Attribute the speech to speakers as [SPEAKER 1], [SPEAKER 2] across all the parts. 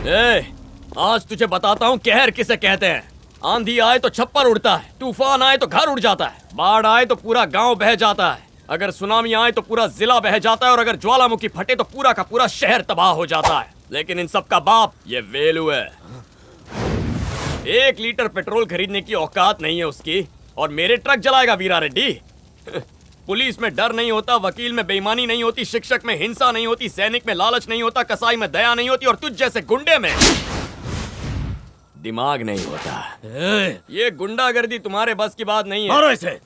[SPEAKER 1] ए, आज तुझे बताता हूँ कहर किसे कहते हैं। आंधी आए तो छप्पर उड़ता है, तूफान आए तो घर उड़ जाता है, बाढ़ आए तो पूरा गांव बह जाता है, अगर सुनामी आए तो पूरा जिला बह जाता है, और अगर ज्वालामुखी फटे तो पूरा का पूरा शहर तबाह हो जाता है। लेकिन इन सब का बाप ये वेलू है। 1 लीटर पेट्रोल खरीदने की औकात नहीं है उसकी, और मेरे ट्रक जलाएगा वीरा रेड्डी। पुलिस में डर नहीं होता, वकील में बेईमानी नहीं होती, शिक्षक में हिंसा नहीं होती, सैनिक में लालच नहीं होता, कसाई में दया नहीं होती, और तुझ जैसे गुंडे में दिमाग नहीं होता। ये गुंडागर्दी तुम्हारे बस की बात नहीं है।
[SPEAKER 2] मारो इसे।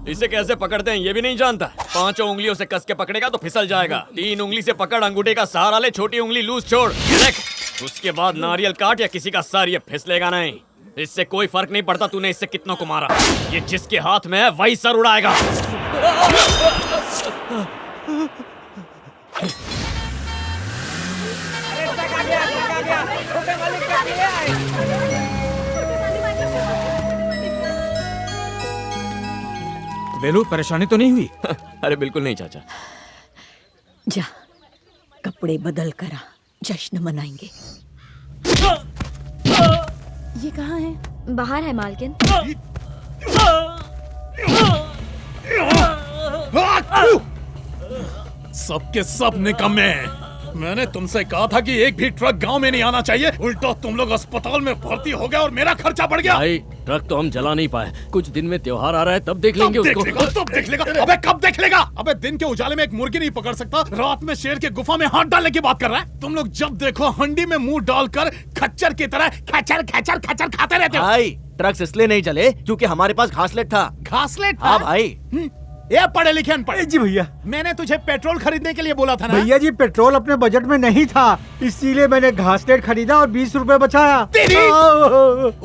[SPEAKER 1] इसे कैसे पकड़ते हैं ये भी नहीं जानता। 5 उंगलियों से कस के पकड़ेगा तो फिसल जाएगा। 3 उंगली से पकड़, अंगूठे का सहारा ले, छोटी उंगली लूज छोड़, देख। उसके बाद नारियल काट या किसी का सर, ये फिसलेगा नहीं। इससे कोई फर्क नहीं पड़ता तूने इससे कितनों को मारा, ये जिसके हाथ में है वही सर उड़ाएगा।
[SPEAKER 2] वेलू, परेशानी तो नहीं हुई?
[SPEAKER 1] अरे बिल्कुल नहीं चाचा।
[SPEAKER 3] जा कपड़े बदल कर आ, जश्न मनाएंगे।
[SPEAKER 4] ये कहाँ है?
[SPEAKER 5] बाहर है मालकिन।
[SPEAKER 6] सबके सब निकम्मे। मैंने तुमसे कहा था कि एक भी ट्रक गांव में नहीं आना चाहिए, उल्टा तुम लोग अस्पताल में भर्ती हो गए और मेरा खर्चा बढ़ गया।
[SPEAKER 7] भाई ट्रक तो हम जला नहीं पाए, कुछ दिन में त्योहार आ रहा है तब देख लेंगे उसको।
[SPEAKER 6] तब देख लेगा। अबे कब देख लेगा? अबे दिन के उजाले में एक मुर्गी नहीं पकड़ सकता, रात में शेर के गुफा में हाथ डालने की बात कर रहा है। तुम लोग जब देखो हंडी में मुंह डालकर खच्चर की तरह खचर खचर खचर खाते रहते हो।
[SPEAKER 8] भाई ट्रक इसलिए नहीं चले क्योंकि हमारे पास घासलेट था।
[SPEAKER 6] घासलेट?
[SPEAKER 8] हाँ भाई।
[SPEAKER 6] ये पढ़े लिखे अनपढ़।
[SPEAKER 2] जी भैया,
[SPEAKER 6] मैंने तुझे पेट्रोल खरीदने के लिए बोला था ना?
[SPEAKER 2] भैया जी पेट्रोल अपने बजट में नहीं था, इसीलिए मैंने घासलेट खरीदा और 20 रुपए बचाया।
[SPEAKER 6] तेरी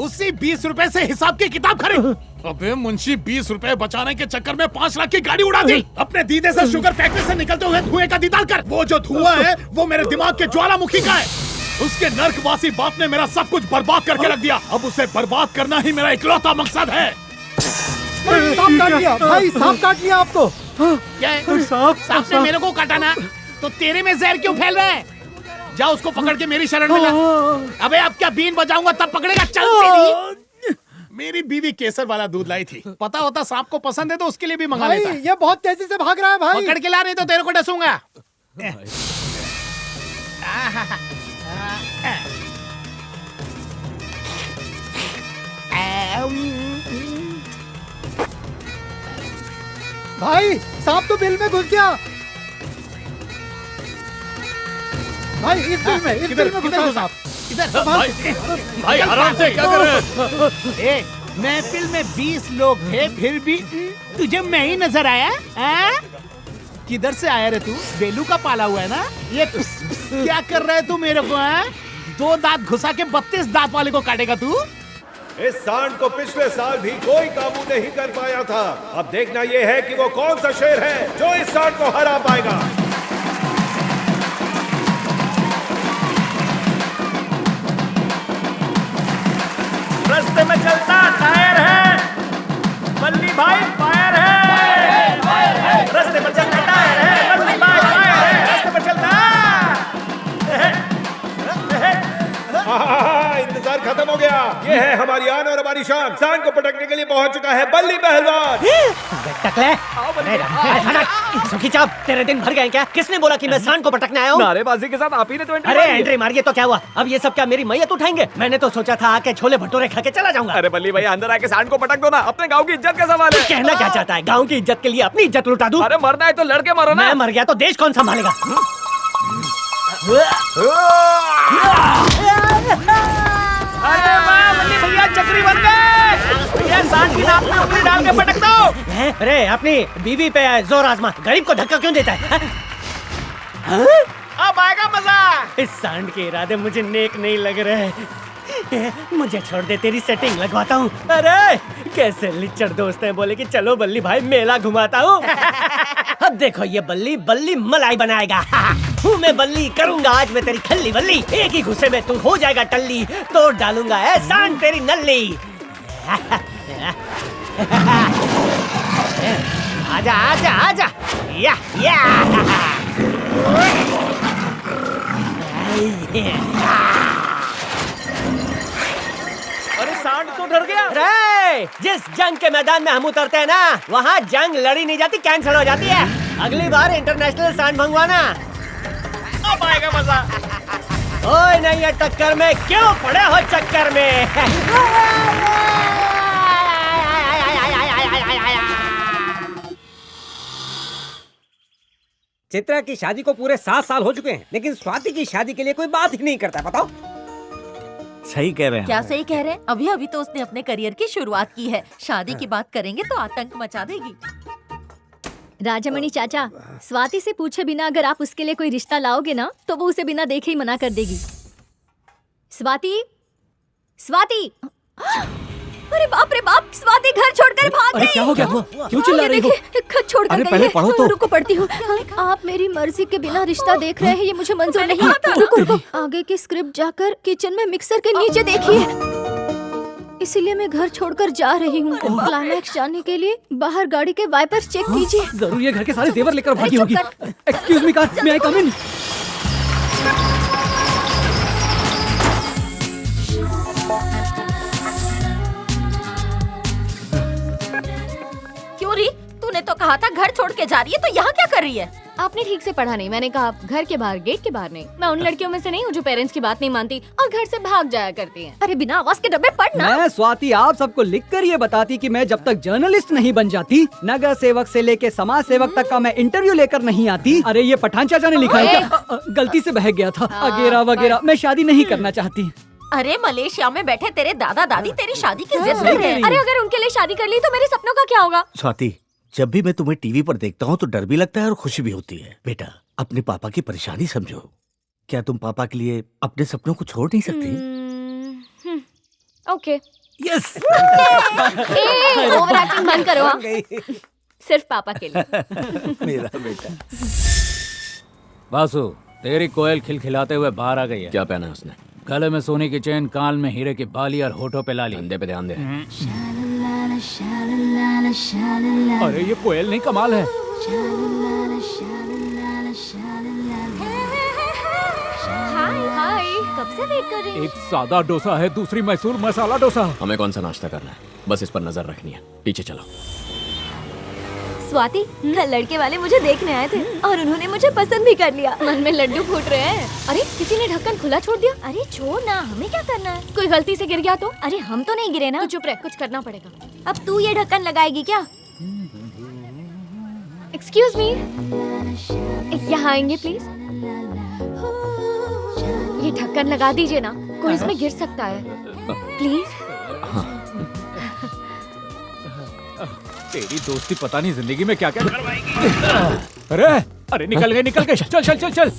[SPEAKER 6] उसी 20 रुपए से हिसाब की किताब खरीद। अबे मुंशी 20 रुपए बचाने के चक्कर में 5 लाख की गाड़ी उड़ा दी। अपने दीदे से शुगर फैक्ट्री से निकलते हुए धुएं का दीदार कर। वो जो धुआं है वो मेरे दिमाग के ज्वालामुखी का है। उसके नर्कवासी बाप ने मेरा सब कुछ बर्बाद करके रख दिया। अब उसे बर्बाद करना ही मेरा इकलौता मकसद है।
[SPEAKER 2] सांप काट लिया भाई, सांप काट लिया आपको।
[SPEAKER 6] क्या है? सांप ने मेरे को काटा ना, तो तेरे में जहर क्यों फैल रहा है? जा उसको पकड़ के मेरी शरण में ला। अबे अब क्या बीन बजाऊंगा तब पकड़ेगा। चल तेरी। मेरी बीवी केसर वाला दूध लाई थी, पता होता सांप को पसंद है तो उसके लिए भी मंगा लेता।
[SPEAKER 2] ये बहुत तेजी से भाग रहा है भाई।
[SPEAKER 6] पकड़ के ला, नहीं तो तेरे को डसूंगा।
[SPEAKER 2] भाई सांप तो बिल में घुस गया। भाई इस बिल में
[SPEAKER 6] किधर
[SPEAKER 2] घुसा।
[SPEAKER 6] आप इधर
[SPEAKER 7] भाई आराम से, क्या कर रहे हैं?
[SPEAKER 6] महफिल में 20 लोग थे, फिर भी तुझे मैं ही नजर आया? किधर से आया रे तू? बेलू का पाला हुआ है ना? ये क्या कर रहा है तू मेरे को? 2 दांत घुसा के 32 दांत वाले को काटेगा तू?
[SPEAKER 5] इस सांड को पिछले साल भी कोई काबू नहीं कर पाया था। अब देखना यह है कि वो कौन सा शेर है जो इस सांड को हरा पाएगा।
[SPEAKER 1] रास्ते में चलता टायर है, बल्ली भाई फायर है, रास्ते में चलता टायर है, बल्ली भाई फायर है, रास्ते में चलता।
[SPEAKER 5] इंतजार खत्म हो गया। ये है हमारी आन और हमारी शान। सांड को पटकने के लिए पहुंच चुका है बल्ली पहलवान।
[SPEAKER 8] सुखी चाप, तेरे दिन भर गए क्या? किसने बोला कि मैं सांड को पटकने आया हूँ?
[SPEAKER 1] नारेबाजी के साथ आप ही ने तो
[SPEAKER 8] अरे एंट्री मारिए तो क्या हुआ? अब ये सब क्या मेरी मैयत उठाएंगे? मैंने तो सोचा था आके छोले भटूरे खा के चला जाऊंगा।
[SPEAKER 1] अरे बल्ली भाई अंदर आके सांड को पटक दो ना, अपने गांव की इज्जत का सवाल है।
[SPEAKER 8] कहना क्या चाहता है? गांव की इज्जत के लिए अपनी इज्जत लुटा दूं?
[SPEAKER 1] अरे मरना है तो लड़के मरो ना।
[SPEAKER 8] मैं मर गया तो देश कौन संभालेगा?
[SPEAKER 1] अरे वाह बल्ली भैया चक्री बन गए। भैया सांड की नाक में उंगली डाल के पटक दो।
[SPEAKER 8] अरे अपनी बीवी पे जोर आजमा, गरीब को धक्का क्यों देता है?
[SPEAKER 1] अब आएगा मजा।
[SPEAKER 8] इस सांड के इरादे मुझे नेक नहीं लग रहे। मुझे छोड़ दे, तेरी सेटिंग लगवाता हूँ। अरे कैसे लिच्चड़ दोस्त हैं, बोले कि चलो बल्ली भाई मेला घुमाता हूँ। अब देखो ये बल्ली बल्ली मलाई बनाएगा। हूँ मैं बल्ली, करूंगा आज मैं तेरी खल्ली बल्ली। एक ही घुसे में तू हो जाएगा टल्ली, तोड़ डालूंगा है सांड तेरी नल्ली। आजा आजा आजा, या
[SPEAKER 1] अरे सांड तो डर गया।
[SPEAKER 8] रे, जिस जंग के मैदान में हम उतरते हैं ना, वहाँ जंग लड़ी नहीं जाती, कैंसिल हो जाती है। अगली बार इंटरनेशनल सांड मंगवाना।
[SPEAKER 1] अब आएगा मजा।
[SPEAKER 8] ओए नहीं है टक्कर में, क्यों पड़े हो चक्कर में?
[SPEAKER 9] चित्रा की शादी को पूरे 7 साल हो चुके हैं, लेकिन स्वाति की शादी के लिए कोई बात ही नहीं करता। बताओ।
[SPEAKER 8] सही कह रहे हैं।
[SPEAKER 10] क्या सही कह रहे हैं? अभी अभी तो उसने अपने करियर की शुरुआत की है। शादी की बात करेंगे तो आतंक मचा देगी।
[SPEAKER 11] राजामणि चाचा, स्वाति से पूछे बिना अगर आप उसके लिए कोई रिश्ता लाओगे ना, तो वो उसे बिना देखे ही मना कर देगी। स्वाति, स्वाति! अरे बाप रे बाप, स्वाति घर छोड़कर भाग गई।
[SPEAKER 7] क्या हो गया? क्यों चिल्ला रही हो?
[SPEAKER 11] घर छोड़कर
[SPEAKER 7] अरे
[SPEAKER 11] गई
[SPEAKER 7] पहले
[SPEAKER 11] है।
[SPEAKER 7] पढ़ो तो।
[SPEAKER 11] रुको पढ़ती हूँ। आप मेरी मर्जी के बिना रिश्ता देख रहे हैं, ये मुझे मंजूर नहीं। रुको, आगे की स्क्रिप्ट जाकर किचन में मिक्सर के नीचे देखिए। इसीलिए मैं घर छोड़कर जा रही हूँ। क्लाइमैक्स जाने के लिए बाहर गाड़ी के वाइपर्स चेक कीजिए।
[SPEAKER 7] जरूर ये घर के सारे जेवर लेकर भागी होगी। एक्सक्यूज मी कार, मे आई कम इन?
[SPEAKER 10] क्यों री? तूने तो कहा था घर छोड़ के जा रही है, तो यहाँ क्या कर रही है?
[SPEAKER 11] आपने ठीक से पढ़ा नहीं। मैंने कहा घर के बाहर, गेट के बाहर नहीं। मैं उन लड़कियों में से नहीं हूँ जो पेरेंट्स की बात नहीं मानती और घर से भाग जाया करती हैं। अरे बिना आवाज के डब्बे पढ़ना।
[SPEAKER 9] मैं स्वाति आप सबको लिखकर ये बताती कि मैं जब तक जर्नलिस्ट नहीं बन जाती, नगर सेवक से लेके समाज सेवक तक का मैं इंटरव्यू लेकर नहीं आती। अरे ये पठान चाचा ने लिखा है क्या? गलती से बहक गया था। अगेरा वगैरह, मैं शादी नहीं करना चाहती।
[SPEAKER 10] अरे मलेशिया में बैठे तेरे दादा दादी तेरी शादी की जिद कर रहे हैं।
[SPEAKER 11] अरे अगर उनके लिए शादी कर ली तो मेरे सपनों का क्या होगा?
[SPEAKER 8] स्वाति, जब भी मैं तुम्हें टीवी पर देखता हूँ तो डर भी लगता है और खुशी भी होती है। बेटा, अपने पापा की परेशानी समझो। क्या तुम पापा के लिए अपने सपनों को छोड़ नहीं सकती?
[SPEAKER 11] ओके।
[SPEAKER 8] यस।
[SPEAKER 11] ओवर एक्टिंग बंद करो। हाँ? सिर्फ पापा के लिए।
[SPEAKER 8] मेरा बेटा।
[SPEAKER 7] वासु, तेरी कोयल खिलखिलाते हुए बाहर आ गई है।
[SPEAKER 1] क्या पहना है उसने?
[SPEAKER 7] गले में सोने की चेन, कान में हीरे की बाली और होठों पे लाली।
[SPEAKER 1] धंधे पे ध्यान दे।
[SPEAKER 7] अरे ये कोयल नहीं, कमाल है।
[SPEAKER 11] हाय, कब से वेट कर रही हैं?
[SPEAKER 7] एक सादा डोसा है, दूसरी मैसूर मसाला डोसा।
[SPEAKER 1] हमें कौन सा नाश्ता करना है, बस इस पर नजर रखनी है। पीछे चलो।
[SPEAKER 11] स्वाति, कल लड़के वाले मुझे देखने आए थे और उन्होंने मुझे पसंद भी कर लिया। मन में लड्डू फूट रहे हैं। अरे किसी ने ढक्कन खुला छोड़ दिया। अरे छोड़ ना, हमें क्या करना है? कोई गलती से गिर गया तो? अरे हम तो नहीं गिरे ना। चुप रह, कुछ करना पड़ेगा। अब तू ये ढक्कन लगाएगी क्या? एक्सक्यूज मी, यहाँ आएंगे प्लीज। ये ढक्कन लगा दीजिए ना, कोई इसमें गिर सकता है। प्लीज।
[SPEAKER 9] तेरी दोस्ती पता नहीं जिंदगी में क्या क्या करवाएगी। अरे अरे निकल गए चल चल चल चल।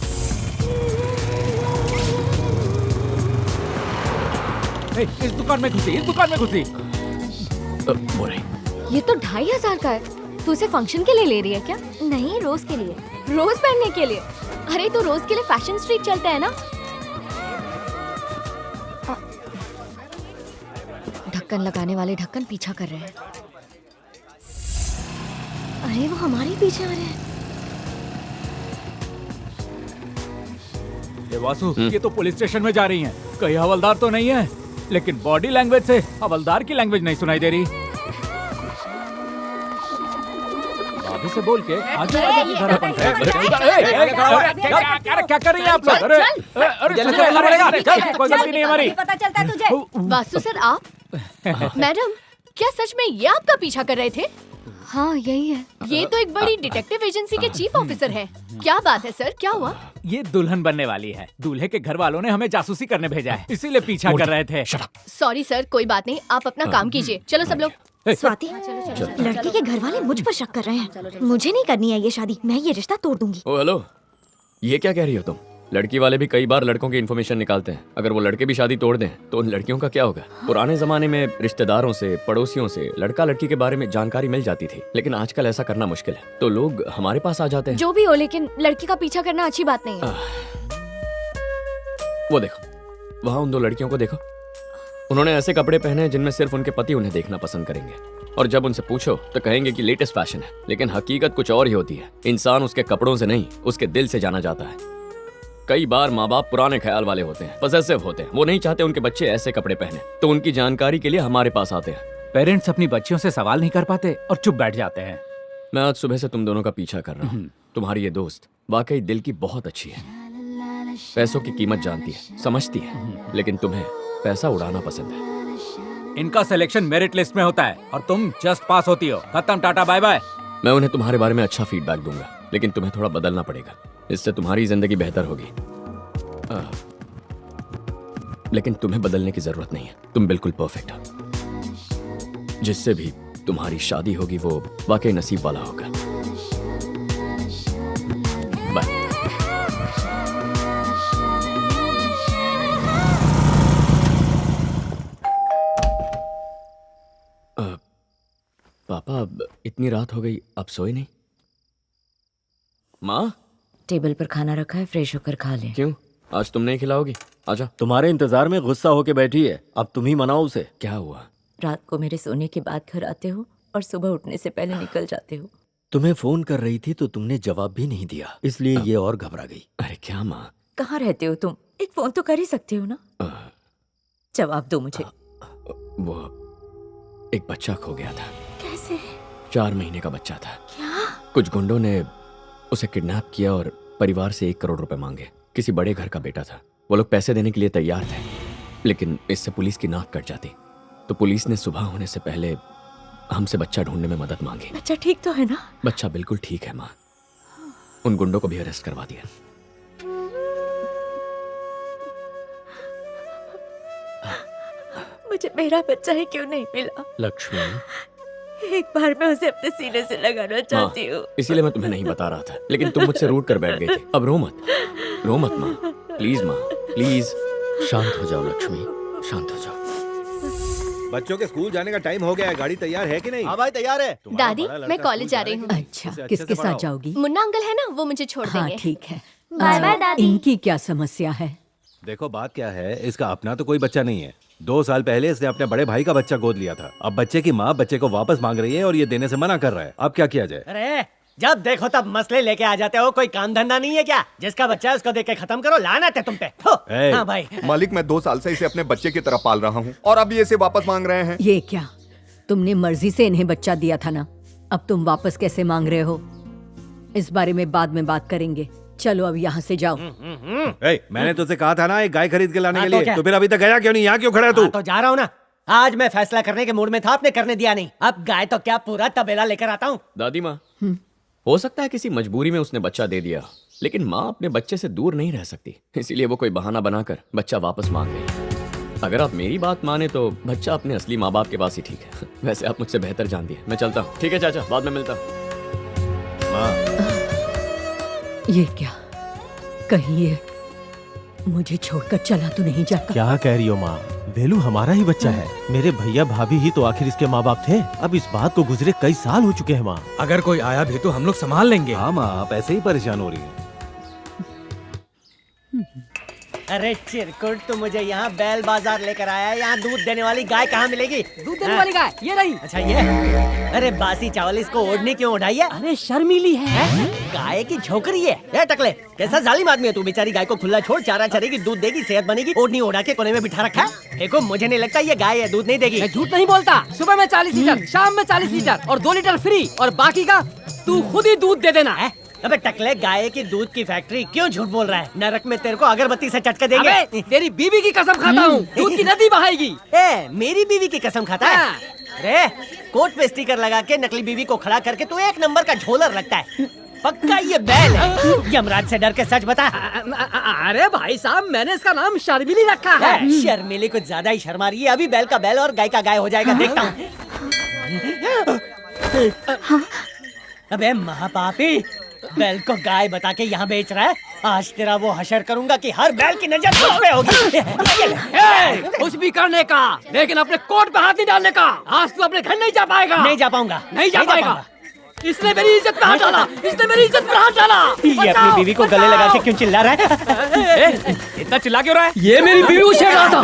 [SPEAKER 9] इस दुकान में घुसी।
[SPEAKER 1] बोरे
[SPEAKER 11] ये तो 2500 का है। तू इसे फंक्शन के लिए ले रही है क्या? नहीं, रोज के लिए। रोज पहनने के लिए? अरे तो रोज के लिए फैशन स्ट्रीट चलते हैं ना। ढक्कन लगाने वाले ढक्कन पीछा कर रहे हैं। अरे वो हमारे पीछे आ रहे हैं।
[SPEAKER 9] ये वासु, ये तो पुलिस स्टेशन में जा रही हैं। कहीं हवलदार तो नहीं है, लेकिन बॉडी लैंग्वेज से हवलदार की लैंग्वेज नहीं सुनाई दे रही। भाभी से बोल के आजू बाजू की घर अपन क्या कर रही हैं आप लोग? कोई गलती नहीं हमारी।
[SPEAKER 11] पता चलता है तुझे? वासु सर आप? मैडम, क्या सच में ये आपका पीछा कर रहे थे? हाँ यही है। ये तो एक बड़ी डिटेक्टिव एजेंसी के चीफ ऑफिसर हैं। क्या बात है सर, क्या हुआ?
[SPEAKER 9] ये दुल्हन बनने वाली है। दूल्हे के घर वालों ने हमें जासूसी करने भेजा है, इसीलिए पीछा कर रहे थे।
[SPEAKER 11] सॉरी सर, कोई बात नहीं, आप अपना काम कीजिए। चलो सब लोग। स्वाति, लड़के के घर वाले मुझ पर शक कर रहे हैं। मुझे नहीं करनी है ये शादी, मैं ये रिश्ता तोड़ दूंगी।
[SPEAKER 1] ओ हेलो, ये क्या कह रही हो तुम? लड़की वाले भी कई बार लड़कों की इन्फॉर्मेशन निकालते हैं। अगर वो लड़के भी शादी तोड़ दें तो उन लड़कियों का क्या होगा? पुराने जमाने में रिश्तेदारों से, पड़ोसियों से लड़का लड़की के बारे में जानकारी मिल जाती थी, लेकिन आजकल ऐसा करना मुश्किल है, तो लोग हमारे पास आ जाते हैं।
[SPEAKER 11] जो भी हो, लेकिन लड़की का पीछा करना अच्छी बात नहीं है।
[SPEAKER 1] वो देखो, वहाँ उन दो लड़कियों को देखो। उन्होंने ऐसे कपड़े पहने हैं जिनमें सिर्फ उनके पति उन्हें देखना पसंद करेंगे, और जब उनसे पूछो तो कहेंगे कि लेटेस्ट फैशन है, लेकिन हकीकत कुछ और ही होती है। इंसान उसके कपड़ों से नहीं, उसके दिल से जाना जाता है। कई बार माँ बाप पुराने ख्याल वाले होते हैं, पॉसेसिव होते हैं। वो नहीं चाहते उनके बच्चे ऐसे कपड़े पहने, तो उनकी जानकारी के लिए हमारे पास आते हैं।
[SPEAKER 9] पेरेंट्स अपनी बच्चियों से सवाल नहीं कर पाते और चुप बैठ जाते हैं।
[SPEAKER 1] मैं आज सुबह से तुम दोनों का पीछा कर रहा हूँ। तुम्हारी ये दोस्त वाकई दिल की बहुत अच्छी है, पैसों की कीमत जानती है, समझती है, लेकिन तुम्हें पैसा उड़ाना पसंद है।
[SPEAKER 9] इनका सिलेक्शन मेरिट लिस्ट में होता है और तुम जस्ट पास होती हो। खत्म, टाटा बाय बाय।
[SPEAKER 1] मैं उन्हें तुम्हारे बारे में अच्छा फीडबैक दूंगा, लेकिन तुम्हें थोड़ा बदलना पड़ेगा, इससे तुम्हारी जिंदगी बेहतर होगी। लेकिन तुम्हें बदलने की जरूरत नहीं है, तुम बिल्कुल परफेक्ट हो। जिससे भी तुम्हारी शादी होगी वो वाकई नसीब वाला होगा। बाय। पापा, अब इतनी रात हो गई, अब सोए नहीं? माँ,
[SPEAKER 3] टेबल पर खाना रखा है, फ्रेश होकर खा ले।
[SPEAKER 1] क्यों, आज तुम नहीं खिलाओगी? आजा।
[SPEAKER 7] तुम्हारे इंतजार में गुस्सा होके बैठी है, अब तुम ही मनाओ उसे।
[SPEAKER 1] क्या हुआ?
[SPEAKER 3] रात को मेरे सोने के बाद घर आते हो और सुबह उठने से पहले निकल जाते हो।
[SPEAKER 7] तुम्हें फोन कर रही थी तो तुमने जवाब भी नहीं दिया, इसलिए ये और घबरा गई।
[SPEAKER 1] अरे क्या माँ?
[SPEAKER 3] कहाँ रहते हो तुम? एक फोन तो कर ही सकते हो ना। जवाब दो मुझे।
[SPEAKER 1] वो एक बच्चा खो गया था।
[SPEAKER 3] कैसे?
[SPEAKER 1] 4 महीने का बच्चा था।
[SPEAKER 3] क्या?
[SPEAKER 1] कुछ गुंडों ने उसे किडनैप किया और परिवार से 1 करोड़ रुपए मांगे। किसी बड़े घर का बेटा था। वो लोग पैसे देने के लिए तैयार थे, लेकिन इससे पुलिस की नाक कट जाती, तो पुलिस ने सुबह होने से पहले हमसे बच्चा ढूंढने में मदद मांगी।
[SPEAKER 3] बच्चा ठीक तो है ना?
[SPEAKER 1] बच्चा बिल्कुल ठीक है माँ। उन गुंडों को भी अरेस्ट करवा दिया।
[SPEAKER 3] मुझे मेरा बच्चा ही क्यों नहीं मिला?
[SPEAKER 7] लक्ष्मी,
[SPEAKER 3] एक बार मैं उसे अपने सीने से लगाना चाहती हूँ।
[SPEAKER 1] इसीलिए मैं तुम्हें नहीं बता रहा था, लेकिन तुम मुझसे रूठ कर बैठ गई थी। अब रो मत माँ, प्लीज माँ, प्लीज।
[SPEAKER 7] शांत हो जाओ लक्ष्मी, शांत हो जाओ।
[SPEAKER 5] बच्चों के स्कूल जाने का टाइम हो गया है, गाड़ी तैयार है कि नहीं?
[SPEAKER 6] हाँ भाई तैयार है।
[SPEAKER 11] दादी, मैं कॉलेज जा रही हूँ।
[SPEAKER 3] अच्छा, किसके साथ जाओगी?
[SPEAKER 11] मुन्ना अंकल है ना, वो मुझे छोड़
[SPEAKER 3] हाँ
[SPEAKER 11] देंगे।
[SPEAKER 3] ठीक है।
[SPEAKER 11] बाय बाय दादी।
[SPEAKER 3] इनकी क्या समस्या है?
[SPEAKER 5] देखो बात क्या है, इसका अपना तो कोई बच्चा नहीं है। 2 साल पहले इसने अपने बड़े भाई का बच्चा गोद लिया था। अब बच्चे की माँ बच्चे को वापस मांग रही है और ये देने से मना कर रहा है। अब क्या किया जाए?
[SPEAKER 8] अरे जब देखो तब मसले लेके आ जाते हो, कोई काम धंधा नहीं है क्या? जिसका बच्चा है उसको देख के खत्म करो, लानत है तुम पे। हाँ भाई।
[SPEAKER 12] मालिक, मैं 2 साल से इसे अपने बच्चे की तरह पाल रहा हूँ और अब ये इसे वापस मांग रहे हैं।
[SPEAKER 3] ये क्या, तुमने मर्जी से इन्हें बच्चा दिया था ना, अब तुम वापस कैसे मांग रहे हो? इस बारे में बाद में बात करेंगे। चलो अब यहाँ से जाओ।
[SPEAKER 5] मैंने तुझसे कहा था ना एक गाय खरीद के लाने के
[SPEAKER 8] तो
[SPEAKER 5] लिए,
[SPEAKER 8] क्या?
[SPEAKER 5] तो फिर अभी तक गया क्यों नहीं? यहाँ क्यों खड़ा है तू?
[SPEAKER 8] तो जा रहा हूँ ना। आज मैं फैसला करने के मूड में था, आपने करने दिया नहीं। अब गाय तो क्या, पूरा तबेला लेकर आता हूँ।
[SPEAKER 1] दादी माँ, हो सकता है किसी मजबूरी में उसने बच्चा दे दिया, लेकिन माँ अपने बच्चे से दूर नहीं रह सकती, इसीलिए वो कोई बहाना बनाकर बच्चा वापस मांग रही है। अगर आप मेरी बात माने तो बच्चा अपने असली माँ बाप के पास ही ठीक है। वैसे आप मुझसे बेहतर जानती है। मैं चलता हूँ। ठीक है चाचा, बाद में मिलता हूँ।
[SPEAKER 3] ये क्या, कहीं ये मुझे छोड़कर चला तो नहीं जाता?
[SPEAKER 13] क्या कह रही हो माँ? वेलू हमारा ही बच्चा है। मेरे भैया भाभी ही तो आखिर इसके माँ बाप थे। अब इस बात को गुजरे कई साल हो चुके हैं माँ।
[SPEAKER 7] अगर कोई आया भी तो हम लोग संभाल लेंगे।
[SPEAKER 5] हाँ माँ, आप ऐसे ही परेशान हो रही हैं।
[SPEAKER 8] अरे चिरकुट, तू मुझे यहाँ बैल बाजार लेकर आया। यहाँ दूध देने वाली गाय कहाँ मिलेगी?
[SPEAKER 9] दूध देने वाली गाय ये रही।
[SPEAKER 8] अच्छा ये, अरे बासी चावल इसको ओढ़ने क्यों उठाई है?
[SPEAKER 9] अरे शर्मीली है।
[SPEAKER 8] गाय की छोकरी है। ए टकले, कैसा जालिम आदमी है तू? बेचारी गाय को खुला छोड़, चारा चरेगी, दूध देगी, सेहत बनेगी, ओढ़नी ओढ़ा के कोने में बिठा रखा है। देखो मुझे नहीं लगता ये गाय है, दूध नहीं देगी।
[SPEAKER 9] मैं झूठ नहीं बोलता। सुबह में 40 लीटर, शाम में 40 लीटर और 2 लीटर फ्री, और बाकी का तू खुद ही दूध दे देना है।
[SPEAKER 8] अबे टकले, गाय की दूध की फैक्ट्री क्यों झूठ बोल रहा है? नरक में तेरे को अगरबत्ती से चटके देंगे।
[SPEAKER 9] अबे, तेरी बीवी की कसम खाता हूँ, दूध की नदी बहाएगी।
[SPEAKER 8] ए, मेरी बीवी की कसम खाता है? अरे कोट पे स्टिकर लगा के नकली बीवी को खड़ा करके तू एक नंबर का झोलर लगता है। पक्का ये बैल है। यमराज से डर के सच बता।
[SPEAKER 9] अरे भाई साहब, मैंने इसका नाम शर्मिली रखा है।
[SPEAKER 8] शर्मिली कुछ ज्यादा ही शर्मा रही है। अभी बैल का बैल और गाय का गाय हो जाएगा, देखता हूँ। अबे महापापी, बैल को गाय बता के यहाँ बेच रहा है। आज तेरा वो हशर करूंगा कि हर बैल की नजर तुझ पे होगी।
[SPEAKER 9] कुछ भी करने का, लेकिन अपने कोट पे हाथ नहीं डालने का। आज तू अपने घर नहीं जा पाएगा।
[SPEAKER 8] नहीं जा पाऊंगा।
[SPEAKER 9] नहीं जा पाएगा। इसने मेरी इज्जत पे हाथ डाला। इसने मेरी इज्जत पे हाथ डाला।
[SPEAKER 8] ये अपनी बीवी को गले लगा के क्यों चिल्ला रहा है?
[SPEAKER 1] इतना चिल्ला क्यों रहा है?
[SPEAKER 9] ये मेरी बीवी को छेड़ रहा था।